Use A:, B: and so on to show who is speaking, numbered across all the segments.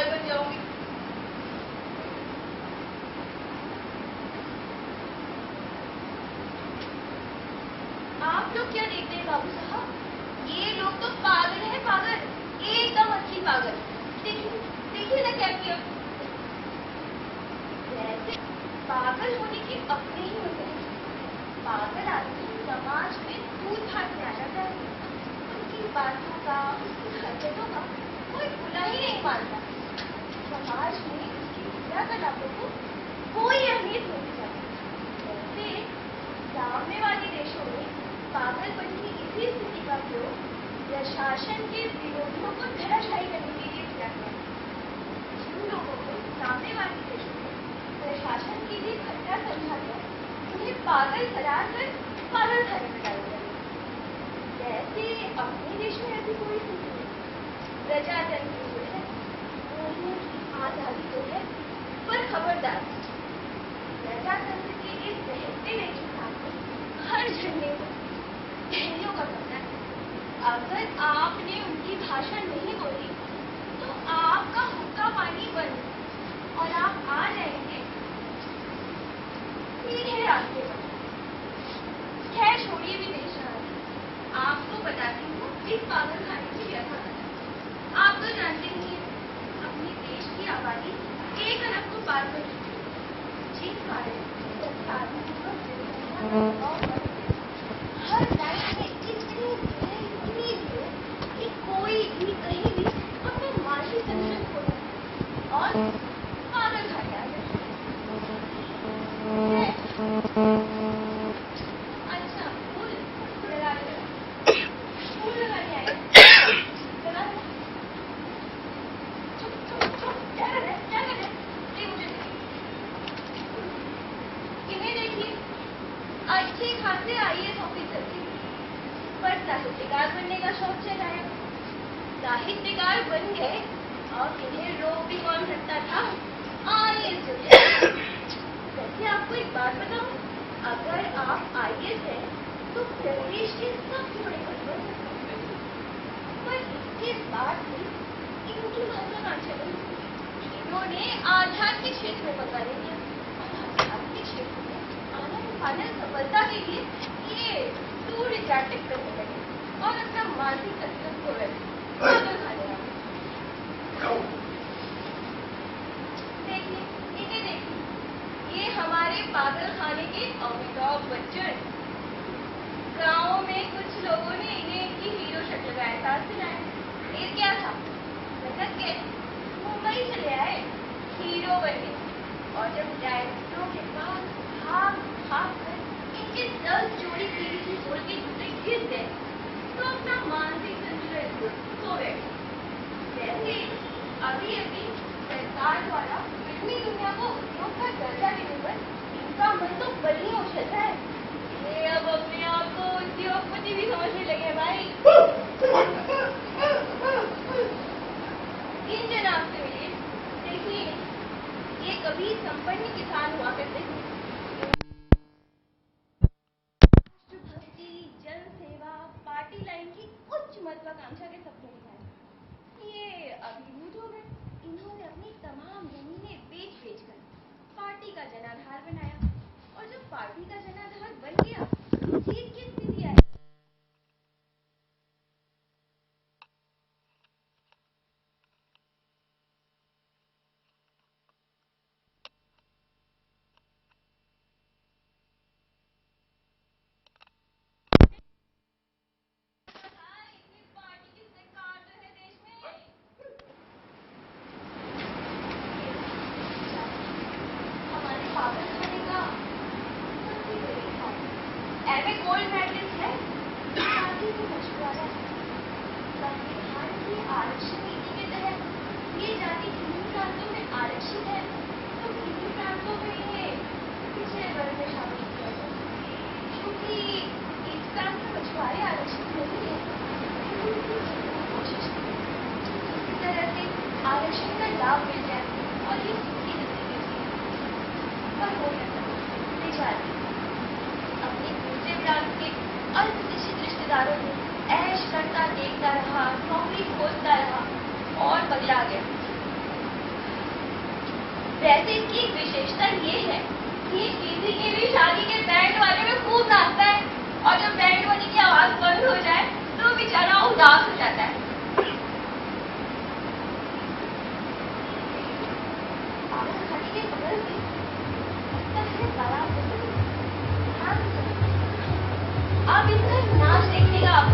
A: पागल बन जाऊंगी। आप लोग क्या देखते हैं बाबू साहब? ये लोग तो पागल है, पागल, एकदम असली पागल। देखिए देखिए ना क्या किया। वैसे पागल होने के अपने ही होते हैं। पागल आदमी समाज में दूर भाग में आ जाता है। उसकी बातों का, उसकी हरकतों का कोई बुरा ही नहीं मानता। समाज में उसकी क्रियाकलापों को कोई अहमियत नहीं देता। वैसे साम्यवादी देशों में पागलपन की इसी स्थिति का प्रयोग प्रशासन के विरोधियों को धराशायी करने के लिए किया गया। जिन लोगों को साम्यवादी देशों में प्रशासन के लिए खट्टा समझा गया, उन्हें पागल करार कर पागल खाने में डाल दिया। वैसे अपने देश में ऐसी कोई स्थिति नहीं। प्रजातंत्र जो है, बोलने की आजादी तो है, पर खबरदार, प्रजातंत्र के इस बहते हुए चुनाव में हर झंडे को पहलियों का करना है। अगर आपने उनकी भाषा नहीं बोली तो आपका हुक्का पानी बंद और आप आ जाएंगे सीधे रास्ते पर। खैर छोड़िए विदेश जाने, आपको बताती हूँ इस पागल खाने की व्यथा। आप तो जानते ही हैं अपने देश की आबादी 1 अरब को पार कर चुकी है, जिस कारण हर लाइन में इतनी भीड़ कि कोई भी कहीं भी अपने मानसिक संतुलन खो जाए और पागल खाने आ जाए। अच्छा फूल लगाने आए, लगा क्या कर रहे? मुझे इन्हें देखिए, अच्छे खासे IAS ऑफिसर थे, पर साहित्यकार बनने का शौक चलाया। साहित्यकार बन गए और इन्हें रोक भी कौन सकता था? IAS जो थे। वैसे आपको एक बात बताऊं, अगर आप IAS हैं तो प्रदेश के सबसे बड़े पद पर सकते हैं। पर इसके बाद भी इनकी महत्वाकांक्षा बनी। इन्होंने आध्यात्मिक क्षेत्र में पकड़ा लिया और आध्यात्मिक क्षेत्र में आनंद सफलता के लिए ये टूर रिचार्टिक करने लगे और अपना मानसिक संतुलन खो बैठे। पागल खाने लगे। देखिए, इन्हें देखिए, ये हमारे पागल खाने के अमिताभ बच्चन। गाँव में कुछ लोगों ने इन्हें इनकी हीरो शर्ट लगाया, साथ दिलाया। फिर क्या था? लटक गए, मुंबई चले आए, हीरो बन गए। और जब डायरेक्टरों के पास भाग भाग कर इनके 10 जोड़ी PVC बोल के जूते गिर गए तो अपना मानसिक संतुलन खो बैठे। वैसे अभी अभी सरकार द्वारा फिल्मी दुनिया को उद्योग का दर्जा देने पर इनका मन तो बलिए उछल रहा है। ये अब अपने आप को उद्योगपति भी समझने लगे भाई। इन जनाब से मिलिए, देखिए ये कभी संपन्न किसान हुआ करते थे। राष्ट्रभक्ति, जनसेवा, पार्टी लाइन की उच्च महत्वाकांक्षा के सपने दिखाए। ये अभिभूत हो गए। इन्होंने अपनी तमाम जमीनें बेच कर पार्टी का जनाधार बनाया और जब पार्टी का जनाधार बन गया, जीत की स्थिति आई। एमए गोल्ड मेडलिस्ट है, शादी को मछुआरा है। संविधान की आरक्षण नीति के तहत ये जाति किन्हीं प्रांतों में आरक्षित है तो किन्हीं प्रांतों में ये पिछड़े वर्ग में शामिल किया जाए। क्योंकि इस प्रांत में मछुआरे आरक्षित नहीं है, कोशिश की किसी तरह से आरक्षण का लाभ मिल जाए और ये सुखी जिंदगी जिए। पर हो गया बेचारे अपने दूसरे प्रांत के अल्पशिक्षित रिश्तेदारों को ऐश करता देखता रहा, नौकरी खोजता रहा और पगला गया। वैसे इसकी एक विशेषता ये है कि किसी की भी शादी के बैंड वाले में खूब नाचता है और जब बैंड वाले की आवाज बंद हो जाए तो बेचारा उदास हो जाता है। आप इसका नाच देखिएगा, आप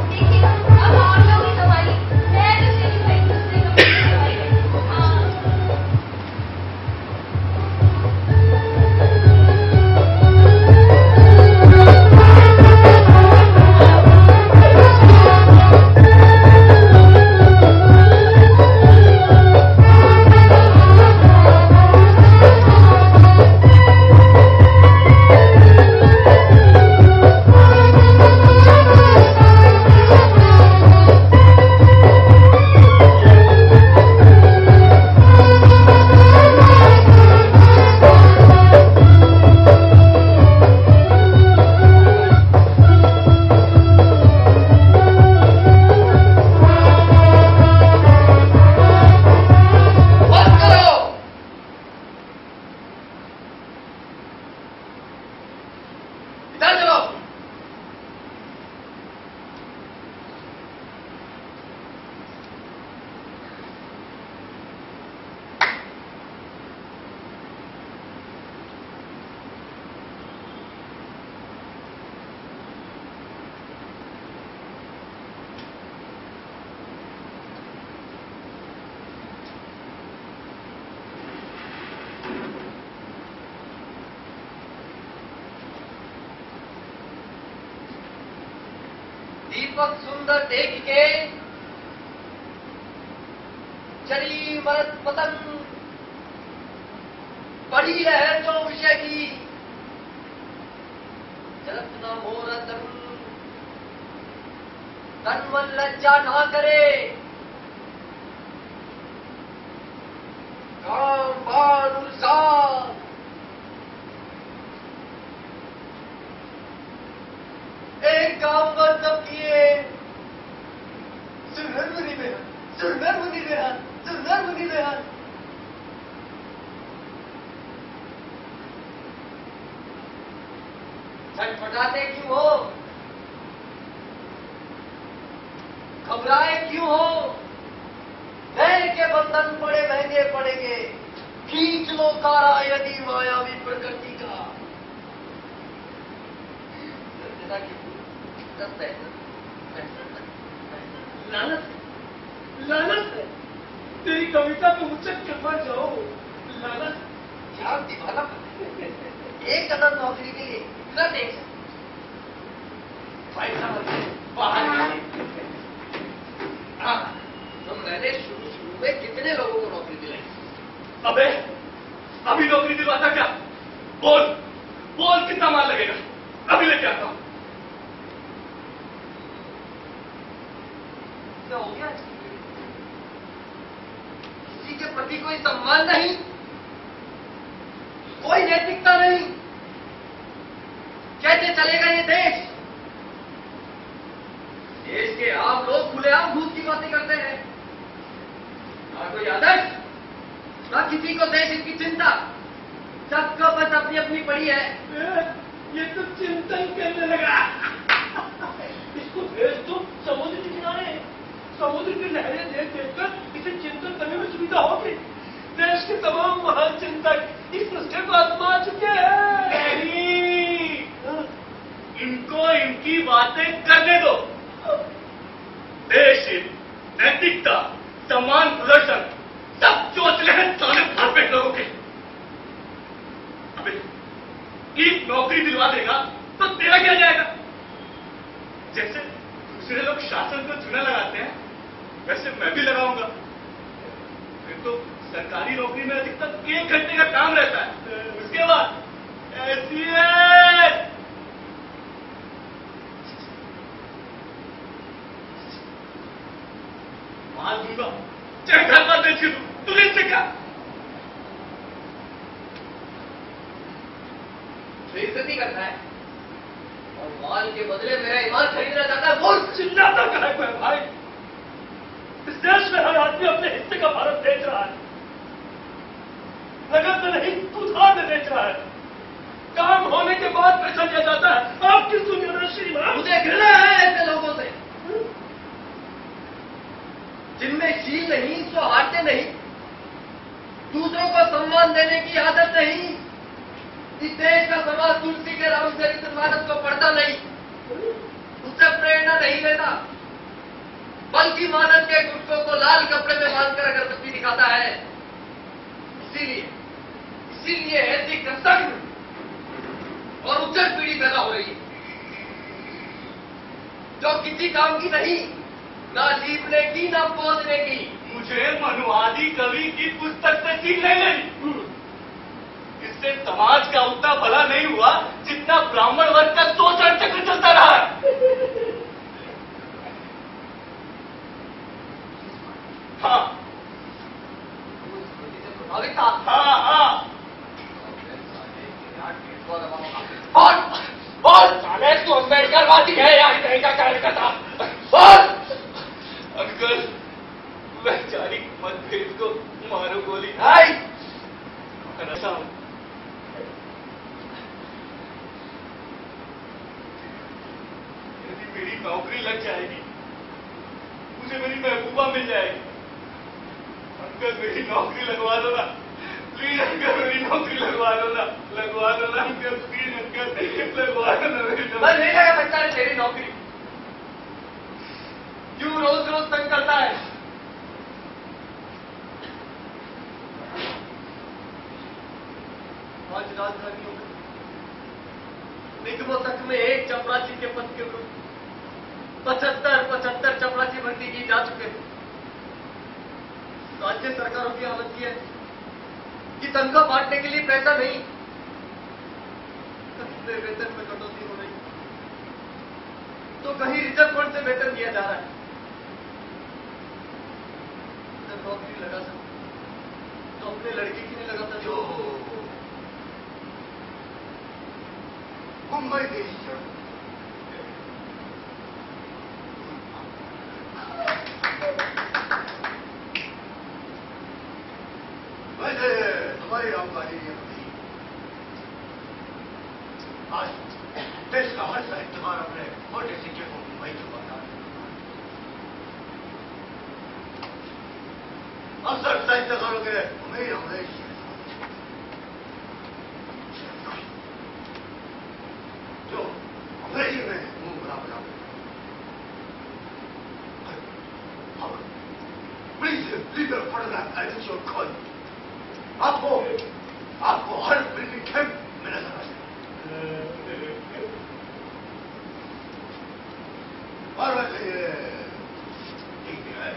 A: देखिएगा। अब आप लोग ही संभालिए, मैं दूसरे की भाई दूसरे लोग की संभाली गई। हाँ
B: दीपक सुंदर देख के चली मरत पतंग, पड़ी लहर जो विषय की, जलत न मोर तन मन लज्जा ना करे, काम बाण उत्साह एक गांव बंद किए, सुंदर मुनि में सुंदर मुनि में सुंदर मुनि में छटपटाते क्यों हो, घबराए क्यों हो, नैन के बंधन पड़े महंगे पड़ेंगे, खींच लो कारा यदि मायावी प्रकृति का।
C: लालच लालच है, तेरी कविता पे मुझसे क्षमा जाओ। लालच
B: क्या दीवाना, एक कदम नौकरी के लिए इतना टेंशन, बाहर हाँ, तो मैंने शुरू में कितने लोगों को नौकरी दिलाई।
C: अबे अभी नौकरी दिलवाता क्या? बोल बोल कितना माल लगेगा, अभी लेके आता हूं।
B: क्या हो गया? किसी के प्रति कोई सम्मान नहीं, कोई नैतिकता नहीं, कैसे चलेगा ये देश? देश के आम लोग खुलेआम घूस की बातें करते हैं, ना कोई आदर्श, ना किसी को देश की चिंता, सबको बस अपनी अपनी पड़ी है।
C: ये तो चिंतन करने लगा। इसको भेज दो समुद्र के किनारे, समुद्र की लहरें देख देखकर इसे चिंतन करने में सुविधा होगी। देश के तमाम महान चिंतक इस नुस्खे को आजमा चुके हैं। इनको इनकी बातें करने दो। देश हित, नैतिकता, समान प्रदर्शन सब चोचले हैं साले भापे लोगों के। अबे एक नौकरी दिलवा देगा तो तेरा क्या जाएगा? जैसे दूसरे लोग शासन को चूना लगाते हैं वैसे मैं भी लगाऊंगा। फिर तो सरकारी नौकरी में अधिकतम 1 घंटे का काम रहता है, उसके बाद मार दूंगा, चाहे घर पर बेच दूं, तुझे इससे क्या?
B: बेइज्जती करना है और माल के बदले मेरा ईमान खरीदना चाहता है। बोल,
C: चिल्लाता क्या है भाई? इस देश में हर आदमी अपने हिस्से का भारत बेच रहा है। अच्छा है, काम होने के बाद पैसा दिया जाता है। आप किस दुनिया में श्रीमान?
B: मुझे घृणा है ऐसे लोगों से जिनमें शील नहीं, सौहार्द नहीं, दूसरों को सम्मान देने की आदत नहीं, इस देश का समाज तुलसी के रामचरित मानस को पढ़ता नहीं, उससे प्रेरणा नहीं लेता, बल्कि मानस के गुटकों को लाल कपड़े में बांधकर अगरबत्ती दिखाता है। इसीलिए ऐसी सख्त और उच्चर पीढ़ी पैदा हो रही है जो किसी काम की नहीं, ना जीतने की ना पहुंचने की।
C: मुझे मनुवादी कवि की पुस्तक से सीख नहीं लेनी। इससे समाज का उतना भला नहीं हुआ जितना ब्राह्मण वर्ग का शोषण चक्र चलता रहा है। हाँ
B: प्रभावित था।
C: हाँ
B: और साले तू अम्बेडकरवादी है या हिंदू का कार्यकर्ता? और
C: अंकल, वैचारिक मतभेद को मारो गोली।
B: आई
C: ऐसा हूं। यदि मेरी नौकरी लग जाएगी, मुझे मेरी महबूबा मिल जाएगी। अंकल मेरी नौकरी लगवा दो ना, प्लीज अंकल मेरी नौकरी लगवा दो ना, अंकल प्लीज अंकल लगवा दो ना मेरी
B: बस नहीं लगा सकता है तेरी नौकरी। क्यों रोज रोज तंग करता है? आज राजधानियों में निगमों तक में एक चपरासी के पद के विरुद्ध 75 चपरासी भर्ती की जा चुके हैं। राज्य सरकारों की हालत यह है कि तनख्वाह बांटने के लिए पैसा नहीं, कहीं वेतन में कटौती हो रही, तो कहीं रिजर्व फंड से वेतन दिया जा रहा है। जब नौकरी लगा सकते तो अपने लड़के की नहीं लगाता जो
D: मुंबई की वैसे हमारी रामबाड़ी आज देश का हर साहित्यकार अपने मोटे सिक्के को मुंबई चुकाता है। अक्सर साहित्यकारों के अमीर हमेश जो अंग्रेजी में मुंह बना please leave your photograph and it's your call. आपको हर बिल्डिंग कैंप में नजर आ जाए। और वैसे ये ठीक है,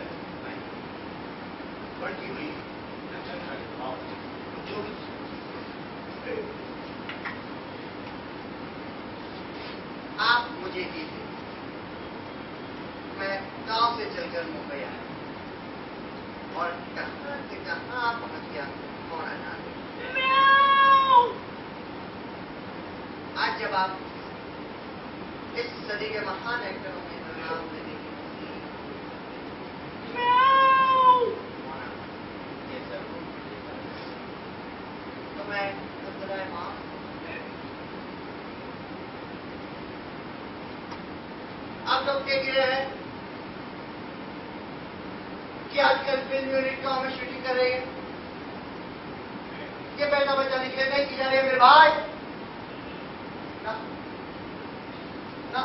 D: बढ़ती हुई जनसंख्या के बावजूद जो
E: आप मुझे दीजिए, मैं गांव से चलकर मुंबई आया और कहां से कहां पहुंच गया कौन जाने। आज जब आप इस सदी के महान एक्टरों में नाम लेने की तो मैं खुदाए मां आप लोग देख रहे हैं कि आजकल फिल्म यूनिट गांव में शूटिंग कर रही है। ये पैसा बचाने के लिए नहीं की जा रही है मेरे भाई, ना ना,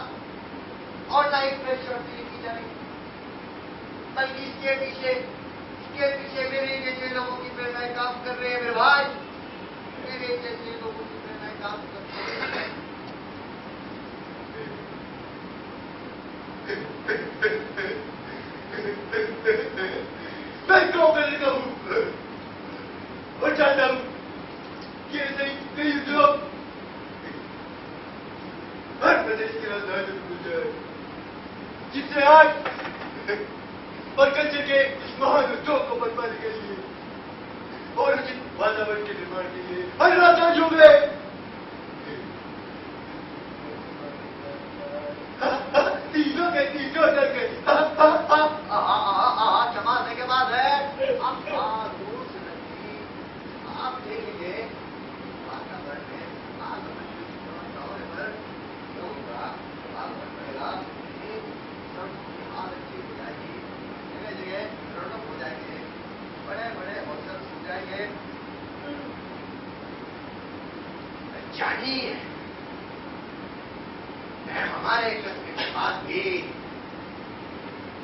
E: और ना एक फ्रेश शॉट के लिए की जा रही है, बल्कि इसके पीछे मेरे जैसे लोगों की प्रेरणाएं काम कर रहे हैं मेरे भाई, मेरे जैसे लोगों की प्रेरणाएं काम कर रहे हैं।
D: मैं क्यों करेगा हूं और चाहता हूं कि ऐसे कई लोग हर प्रदेश की राजधानी में घुस जाए, जिससे आज और कल्चर के इस महान उद्योग को बनवाने के लिए और उचित वातावरण के निर्माण के लिए हर राजधानी जुड़ गए। तीनों डर गए।
E: चमाने के बाद है आप देखेंगे जानी है। मैं हमारे कस्बे के बाद भी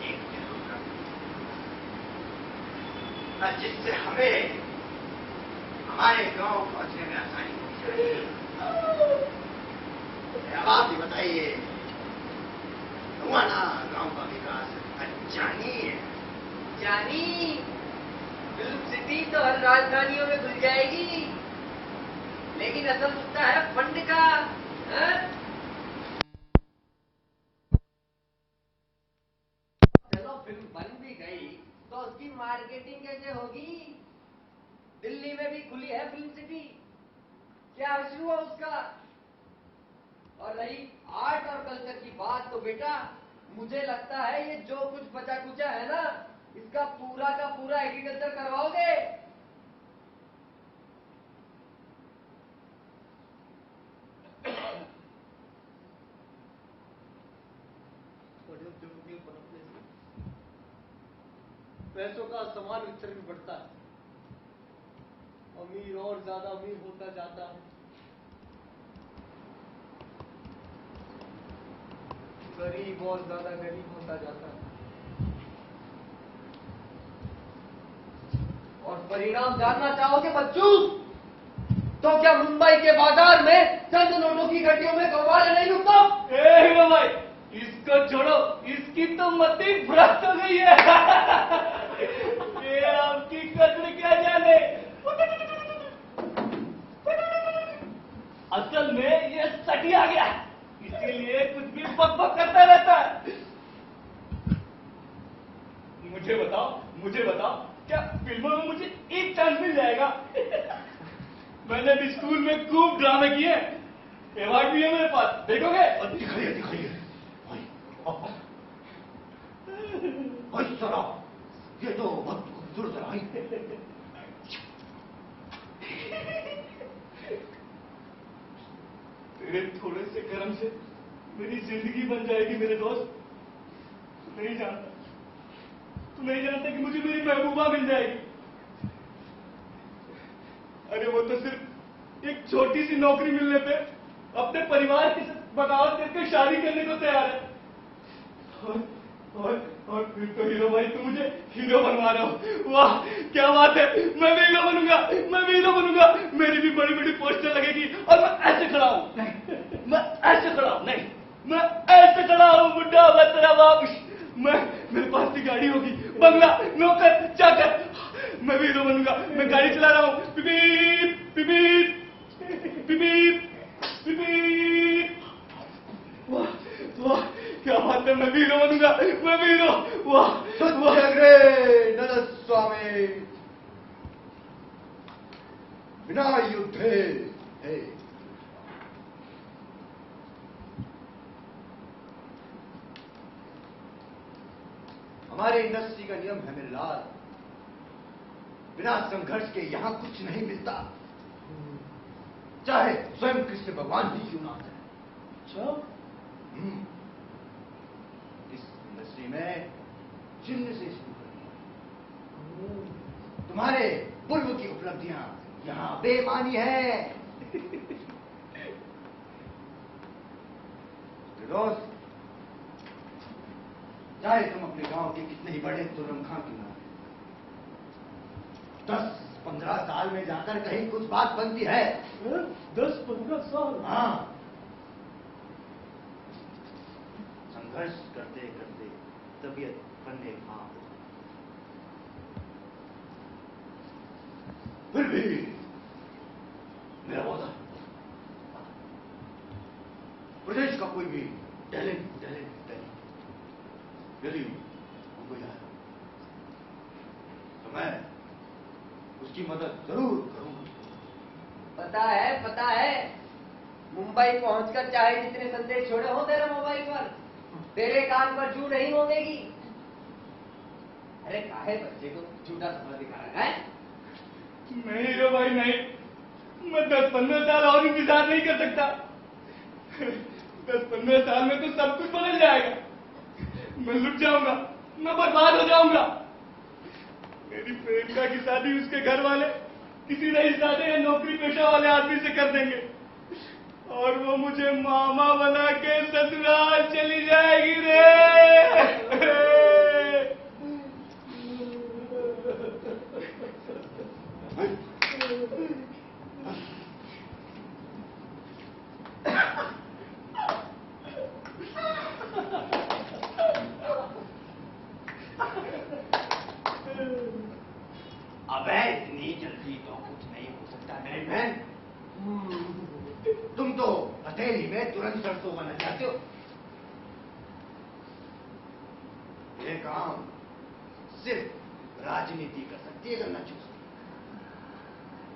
E: एक जरूरत जिससे हमें हमारे गांव पहुंचने में आसानी होनी चाहिए। अब आप ही बताइए, तुम्हारा गांव का विकास जानी है।
B: जानी फिल्म सिटी तो हर राजधानियों में खुल जाएगी, लेकिन असल मुद्दा है फंड का। हाँ? चलो फिल्म बन भी गई तो उसकी मार्केटिंग कैसे होगी? दिल्ली में भी खुली है फिल्म सिटी, क्या इशू हुआ उसका? और रही आर्ट और कल्चर की बात, तो बेटा मुझे लगता है ये जो कुछ बचा कुचा है ना, इसका पूरा का पूरा एग्रीकल्चर करवाओगे।
D: पैसों का समान वितरण बढ़ता है, अमीर और ज्यादा अमीर होता जाता है, गरीब और ज्यादा गरीब होता जाता है।
B: और परिणाम जानना चाहोगे बच्चों? तो क्या मुंबई के बाजार में चंद नोटों की गड्डियों में कौवाले नहीं उठता?
C: हीरो भाई, इसको छोड़ो, इसकी तो मति भ्रष्ट हो गई है। ये आपकी कदर क्या जाने। असल में ये सटिया गया, इसीलिए कुछ भी बक करता रहता है। मुझे बताओ क्या फिल्मों में मुझे एक चांस मिल जाएगा? मैंने भी स्कूल में खूब ड्रामे किए, अवार्ड भी है मेरे पास, देखोगे?
E: दिखाइए दिखाइए। चलो, ये तो बहुत खूबसूरत रहा।
C: तेरे थोड़े से कर्म से मेरी जिंदगी बन जाएगी मेरे दोस्त। तू नहीं जानता कि मुझे मेरी महबूबा मिल जाएगी। अरे वो तो सिर्फ एक छोटी सी नौकरी मिलने पे अपने परिवार के साथ बगावत करके शादी करने को तैयार है। और फिर तो हीरो भाई तुम मुझे हीरो बनवा रहे हो। वाह क्या बात है, मैं भी हीरो बनूंगा। मेरी भी बड़ी बड़ी पोस्टर लगेगी और मैं ऐसे खड़ा हूं, मैं ऐसे खड़ा हूं बुढ़ा मैं तेरा बाप। मेरे पास भी गाड़ी होगी, बंगला, नौकर, चाकर। मैं भी हीरो बनूंगा। मैं गाड़ी चला रहा हूं, पिपीप पिपीप पिपीप पिपीप। वाह वाह क्या बात है, मैं भी हीरो बनूंगा। वाह
E: सत्याग्रह नरस स्वामी बिना युद्धे है। हमारे इंडस्ट्री का नियम है मेरे लाल, बिना संघर्ष के यहां कुछ नहीं मिलता, चाहे स्वयं कृष्ण भगवान भी क्यों ना है। इस इंडस्ट्री में चिन्ह से शुरू करना। तुम्हारे पूर्व की उपलब्धियां यहां बेमानी है। दोस्त, चाहे तुम अपने गांव के कितने ही बड़े तुरंखा क्यों ना, 10-15 साल में जाकर कहीं कुछ बात बनती है।
C: 10-15 साल?
E: हाँ, संघर्ष करते करते तबीयत बनने हाँ। फिर भी मेरा वादा, प्रदेश का कोई भी टैलेंट यदि हमको जाए तो मैं उसकी मदद जरूर करूंगा।
B: पता है मुंबई पहुंचकर चाहे जितने संदेश छोड़े हो तेरे मोबाइल पर, तेरे कान पर जू नहीं होंगी। अरे काहे बच्चे को झूठा सपना दिखा रहा है?
C: नहीं हीरो भाई नहीं, मैं 10-15 साल और इंतजार नहीं कर सकता। 10-15 साल में तो सब कुछ बदल जाएगा। मैं लुट जाऊंगा, मैं बर्बाद हो जाऊंगा। मेरी प्रेमिका की शादी उसके घर वाले किसी रईसजादे या नौकरी पेशा वाले आदमी से कर देंगे। और वो मुझे मामा बना के ससुराल चली जाएगी रे।
E: अबे इतनी जल्दी तो कुछ नहीं हो सकता मैन। तुम तो हथेली में तुरंत सरसों बनना चाहते हो। ये काम सिर्फ राजनीति कर सकती है, करना चाहिए।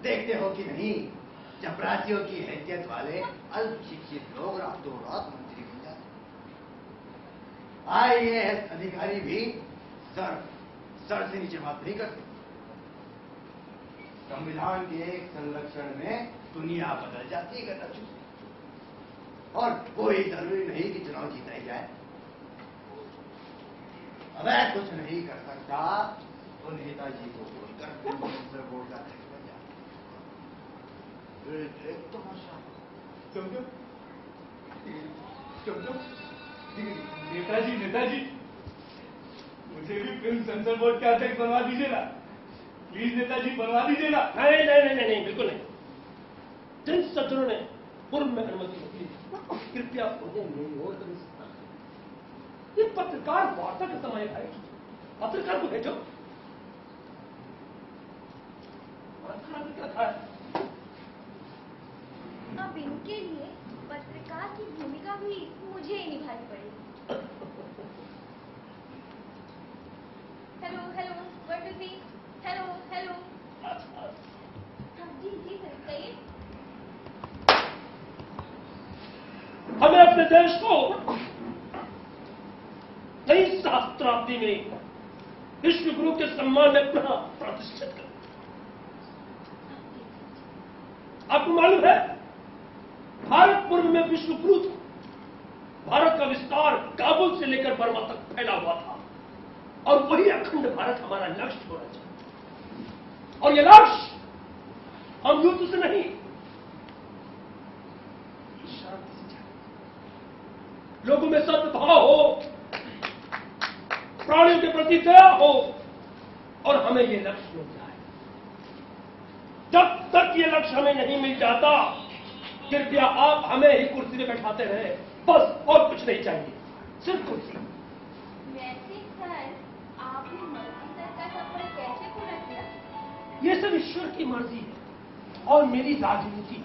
E: देखते हो कि नहीं, चपरासियों की हैसियत वाले अल्प शिक्षित लोग रातों रात मंत्री बन जाते। IAS अधिकारी भी सर से नीचे बात नहीं करते। संविधान के एक संरक्षण में दुनिया बदल जाती है, करना चाहिए। और कोई जरूरी नहीं कि चुनाव जीता ही जाए। अगर कुछ नहीं कर सकता तो नेताजी को बोलकर वोट का बन जाए। एक तमाशा
C: समझो नेताजी मुझे भी फिल्म सेंसर बोर्ड का अध्यक्ष बनवा दीजिए ना, प्लीज नेताजी, बनवा दीजिए ना।
F: नहीं, बिल्कुल नहीं। जिन सज्जनों ने पूर्व में अनुमति दी, कृपया उन्हें नहीं और कर सकता। ये पत्रकार वार्ता का समय है, पत्रकार को भेजो। क्या था?
A: अब इनके लिए पत्रकार की भूमिका भी मुझे ही निभानी पड़ेगी। Hello, what will be? Hello. जी सर, कहिए।
F: हमें अपने देश को नई सहस्त्राब्दी में विश्व गुरु के सम्मान में पुनः प्रतिष्ठित कर। आपको मालूम है, भारत पूर्व में विश्व गुरु था। भारत का विस्तार काबुल से लेकर बर्मा तक फैला हुआ था, और वही अखंड भारत हमारा लक्ष्य होना चाहिए। और यह लक्ष्य हम युद्ध से नहीं, शांति से चाहिए। लोगों में सद्भाव हो, प्राणियों के प्रति दया हो, और हमें यह लक्ष्य मिल जाए। जब तक ये लक्ष्य हमें नहीं मिल जाता, कृपया आप हमें ही कुर्सी में बैठाते रहे, बस, और कुछ नहीं चाहिए, सिर्फ कुर्सी।
A: वैसे सर, आपने मंत्री सर का सफर कैसे पूरा किया?
F: ये सब ईश्वर की मर्जी है और मेरी राजनीति।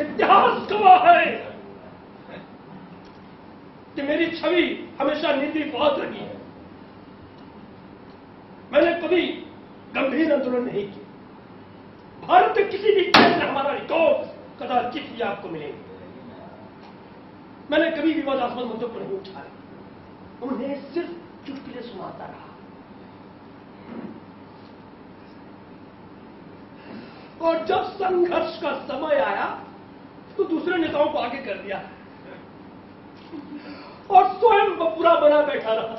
F: इतिहास गवाह है कि मेरी छवि हमेशा निर्विवाद रही है। मैंने कभी गंभीर आंदोलन नहीं किया। भारत के किसी भी देश में हमारा रिकॉर्ड कदाचित ही आपको मिलेंगे। मैंने कभी विवादास्पद मुद्दों को नहीं उठाया, उन्हें सिर्फ चुटकुले सुनाता रहा। और जब संघर्ष का समय आया तो दूसरे नेताओं को आगे कर दिया और स्वयं बुरा बना बैठा रहा।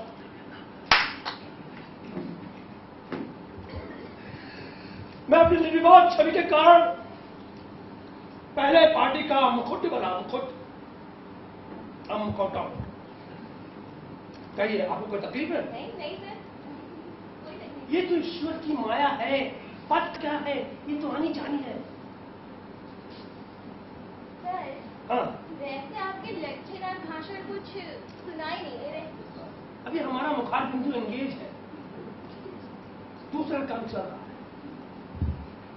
F: मैं अपनी निर्विवाद छवि के कारण पहले पार्टी का मुकुट बना, मुखौटा। कहिए, आपको कोई तकलीफ है?
A: नहीं सर, कोई नहीं।
F: ये तो ईश्वर की माया है। पद क्या है, ये तो आनी जानी है।
A: सर,
F: हाँ,
A: वैसे आपके लेक्चरर भाषण कुछ सुनाई नहीं दे रहे।
F: अभी हमारा मुखार बिंदु एंगेज है, दूसरा काम चल रहा है।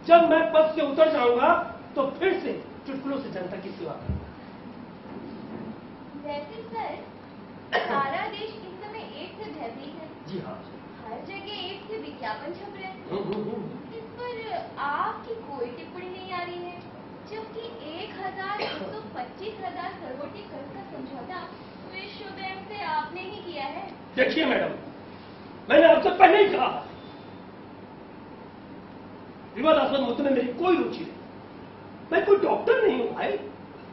F: जब मैं पद से उतर जाऊंगा तो फिर से चुटकुलों से जनता की सेवा करूंगा।
A: वैसे सर, सारा देश इस समय एड्स से भयभीत है।
F: जी हाँ।
A: हर जगह एड्स के विज्ञापन छप रहे हैं। इस पर आपकी कोई टिप्पणी नहीं आ रही है, जबकि 1,125,000 करोड़ के कर्ज का समझौता विश्व बैंक से आपने ही किया है।
F: देखिए मैडम, मैंने आपसे पहले ही कहा, विवादास्पद मुद्दों में मेरी कोई रुचि नहीं। मैं कोई डॉक्टर नहीं हूं भाई।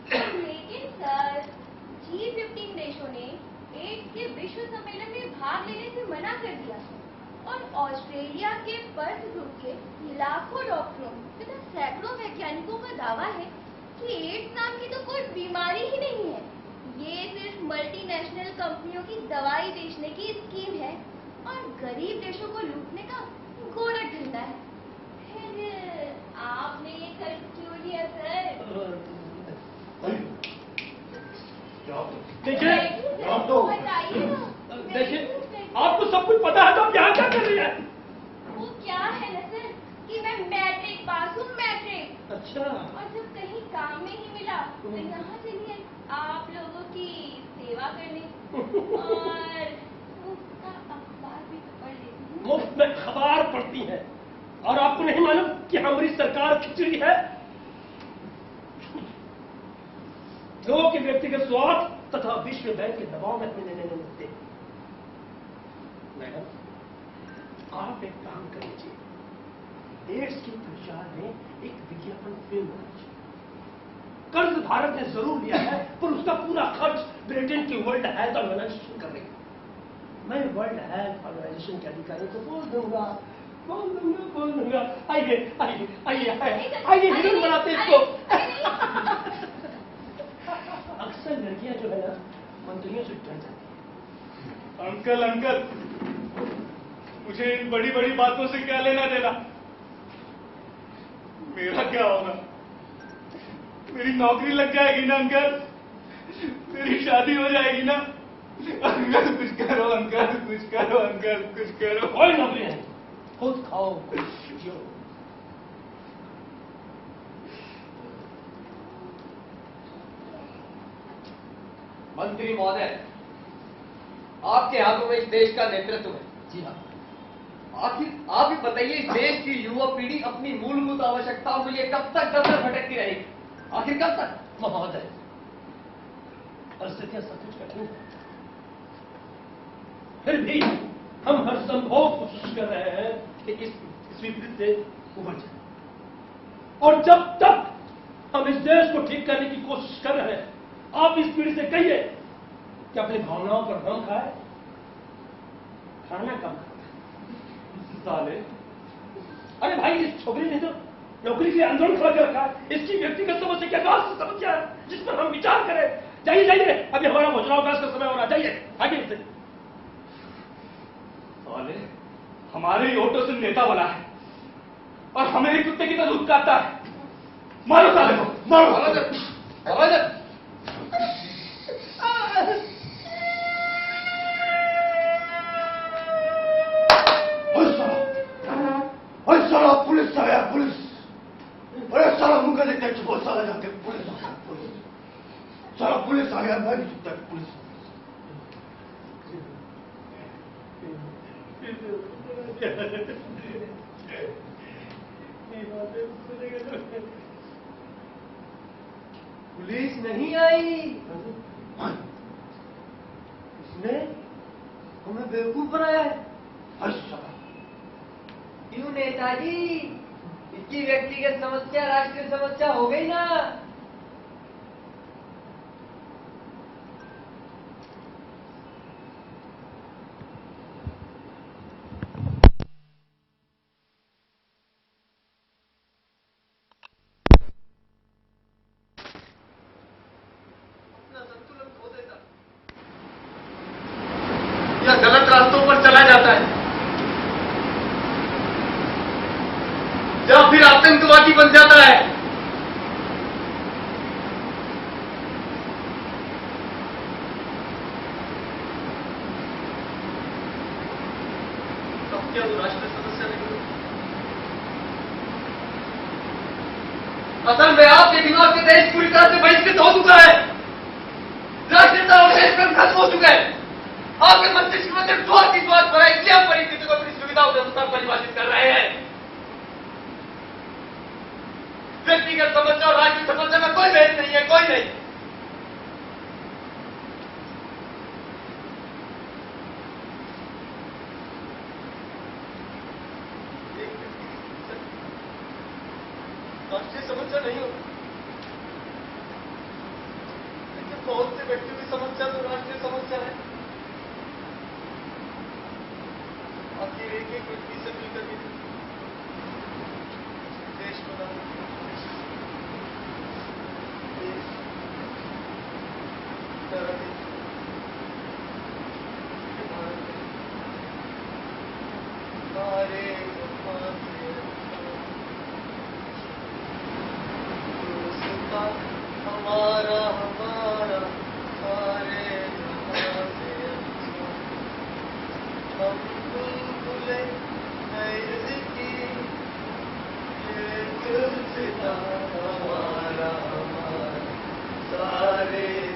A: लेकिन सर, G15 देशों ने एड्स के विश्व सम्मेलन में भाग लेने से मना कर दिया और ऑस्ट्रेलिया के पर्थ ग्रुप के लाखों डॉक्टरों तथा सैकड़ों वैज्ञानिकों का दावा है कि एड्स नाम की तो कोई बीमारी ही नहीं है। ये सिर्फ मल्टीनेशनल कंपनियों की दवाई बेचने की स्कीम है और गरीब देशों को लूटने का गोरख धंधा है। फिर आपने ये कर क्यों लिया सर?
F: देखिए
A: बताइए ना।
F: देखिए, आपको सब कुछ पता है तो आप यहाँ क्या कर रही है?
A: वो क्या है ना सर कि मैं मैट्रिक पास हूँ, मैट्रिक।
F: अच्छा,
A: और जब कहीं काम में ही मिला तो यहाँ चलिए आप लोगों की सेवा करने और उसका अखबार भी तो पढ़ लेती हूँ।
F: मुफ्त में अखबार पढ़ती हैं और आपको नहीं मालूम कि हमारी सरकार खिचड़ी है? लोगों के व्यक्तिगत स्वार्थ तथा विश्व बैंक के दबाव में अपने निर्णय नहीं लेते। मैडम, आप एक काम कर लीजिए, एड्स के प्रचार में एक विज्ञापन फिल्म होना चाहिए। कर्ज भारत ने जरूर लिया है पर उसका पूरा खर्च ब्रिटेन की वर्ल्ड हेल्थ ऑर्गेनाइजेशन कर रही है। मैं वर्ल्ड हेल्थ ऑर्गेनाइजेशन के अधिकारी को बोल दूंगा। आइए आइए आइए आइए, हिरोइन बनाते इसको। अक्सर लड़कियां जो है ना मंत्रियों से डर जाती है।
C: अंकल अंकल, मुझे इन बड़ी बड़ी बातों से क्या लेना देना? मेरा क्या होगा? मेरी नौकरी लग जाएगी ना अंकल? मेरी शादी हो जाएगी ना? अंकल कुछ करो, अंकल कुछ करो, अंकल कुछ करो।
F: कोई नौकरी नहीं, खुद खाओ खुद जियो।
B: मंत्री महोदय, आपके हाथों में इस देश का नेतृत्व है।
F: जी हाँ,
B: आखिर आप ही बताइए, इस देश की युवा पीढ़ी अपनी मूलभूत आवश्यकताओं के लिए कब तक दर दर भटकती रहेगी? आखिर कब तक?
F: महोदय, परिस्थितियां सचमुच कठिन है, फिर भी हम हर संभव कोशिश कर रहे हैं कि इस विपरीत से उबर जाए। और जब तक हम इस देश को ठीक करने की कोशिश कर रहे हैं, आप इस पीढ़ी से कहिए कि अपनी भावनाओं पर दम खाए, खाना कम खाए। साले, अरे भाई, इस छोकरी ने तो नौकरी के लिए आंदोलन खड़ा कर रखा है। इसकी व्यक्तिगत समस्या क्या खास समस्या है जिस पर हम विचार करें? जाइए जाइए, अभी हमारा भोजनावकाश का समय हो रहा है, जाइए आगे से।
C: साले, हमारे ही ऑटो से नेता बना है और हमें ही कुत्ते की तरह दूध काटता है। मारो साले को, मारो।
D: साला पुलिस आ गया, पुलिस। अरे साला मुंह का देखते चुप हो, साला जाके पुलिस आ गया, पुलिस। साला पुलिस आ गया, मैं भी चुपता पुलिस।
B: पुलिस नहीं आई, इसने हमें बेवकूफ बनाया है। क्यों नेताजी, इसकी व्यक्तिगत समस्या राष्ट्रीय समस्या हो गई ना? अपना संतुलन खो देता या गलत रास्तों पर चला जाता है, या फिर आतंकवादी बन जाता है। तब क्या वो राष्ट्रीय समस्या नहीं होगी? असल में आपके दिमाग से देश पूरी तरह से बहिष्कृत हो चुका है। राष्ट्रीयता और देश खत्म हो चुका है। आपके मस्तिष्क में सिर्फ स्वार्थ ही स्वार्थ भरा है, इसलिए आप परिस्थिति को अपनी सुविधाओं के अनुसार परिभाषित कर रहे हैं। व्यक्तिगत समस्या और राष्ट्रीय समस्या में कोई भेद नहीं है, कोई नहीं। राष्ट्रीय समस्या नहीं होती, लेकिन बहुत से व्यक्तियों की समस्या तो राष्ट्रीय समस्या है। आखिर एक
D: एक एक व्यक्ति से मिलकर के देश बनाना, देश सारा देश भारत सारे जहां से दोस्ता हमारा हमारा सारे जहां से अच्छा। हम बुलबुले नैर की ये दिल सितारा हमारा हमारा सारे